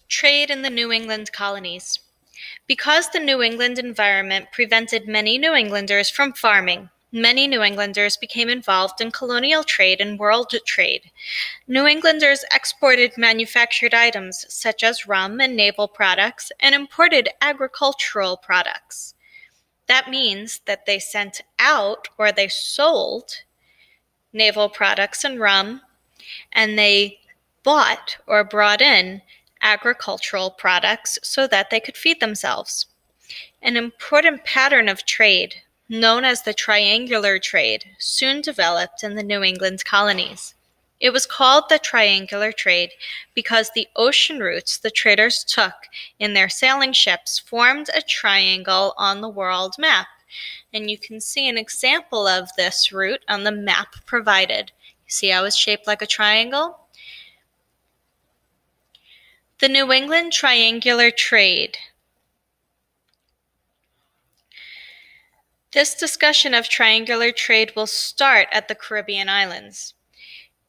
Trade in the New England colonies. Because the New England environment prevented many New Englanders from farming, many New Englanders became involved in colonial trade and world trade. New Englanders exported manufactured items such as rum and naval products and imported agricultural products. That means that they sent out or they sold naval products and rum, and they bought or brought in agricultural products so that they could feed themselves. An important pattern of trade, known as the triangular trade, soon developed in the New England colonies. It was called the triangular trade because the ocean routes the traders took in their sailing ships formed a triangle on the world map. And you can see an example of this route on the map provided. You see how it's shaped like a triangle? The New England triangular trade. This discussion of triangular trade will start at the Caribbean islands.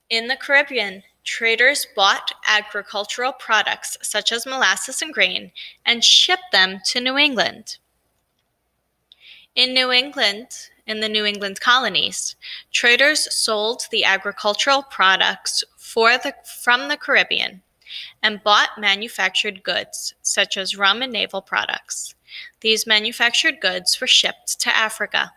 In the Caribbean, traders bought agricultural products such as molasses and grain and shipped them to New England. In New England, in the New England colonies, traders sold the agricultural products from the Caribbean and bought manufactured goods such as rum and naval products. These manufactured goods were shipped to Africa.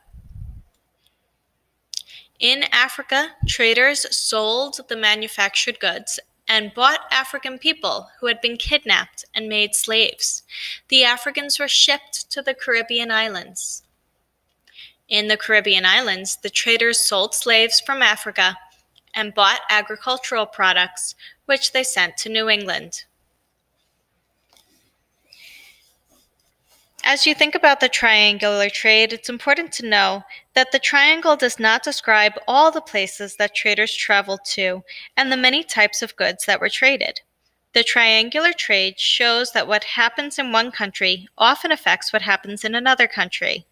In Africa, traders sold the manufactured goods and bought African people who had been kidnapped and made slaves. The Africans were shipped to the Caribbean islands. In the Caribbean islands, the traders sold slaves from Africa and bought agricultural products, which they sent to New England. As you think about the triangular trade, it's important to know that the triangle does not describe all the places that traders traveled to and the many types of goods that were traded. The triangular trade shows that what happens in one country often affects what happens in another country.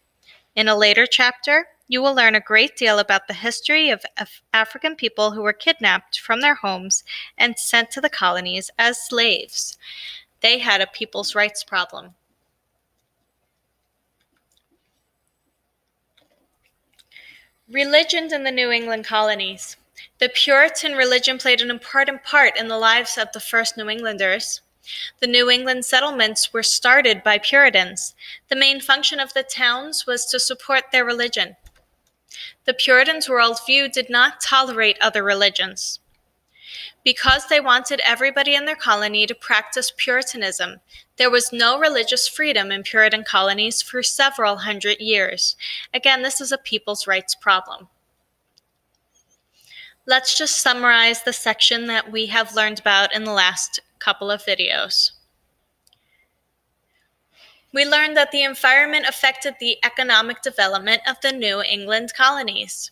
In a later chapter, you will learn a great deal about the history of African people who were kidnapped from their homes and sent to the colonies as slaves. They had a people's rights problem. Religion in the New England colonies. The Puritan religion played an important part in the lives of the first New Englanders. The New England settlements were started by Puritans. The main function of the towns was to support their religion. The Puritans' worldview did not tolerate other religions. Because they wanted everybody in their colony to practice Puritanism, there was no religious freedom in Puritan colonies for several hundred years. Again, this is a people's rights problem. Let's just summarize the section that we have learned about in the last couple of videos. We learned that the environment affected the economic development of the New England colonies.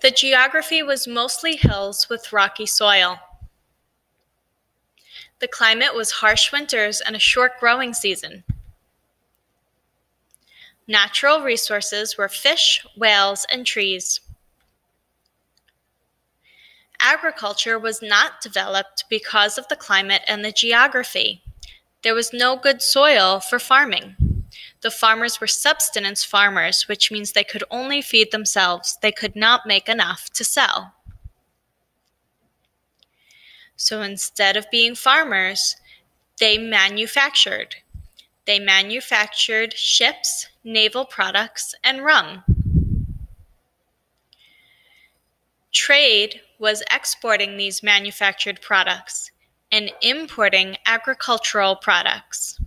The geography was mostly hills with rocky soil. The climate was harsh winters and a short growing season. Natural resources were fish, whales, and trees. Agriculture was not developed because of the climate and the geography. There was no good soil for farming. The farmers were subsistence farmers, which means they could only feed themselves. They could not make enough to sell. So instead of being farmers, they manufactured. They manufactured ships, naval products, and rum. Trade was exporting these manufactured products and importing agricultural products.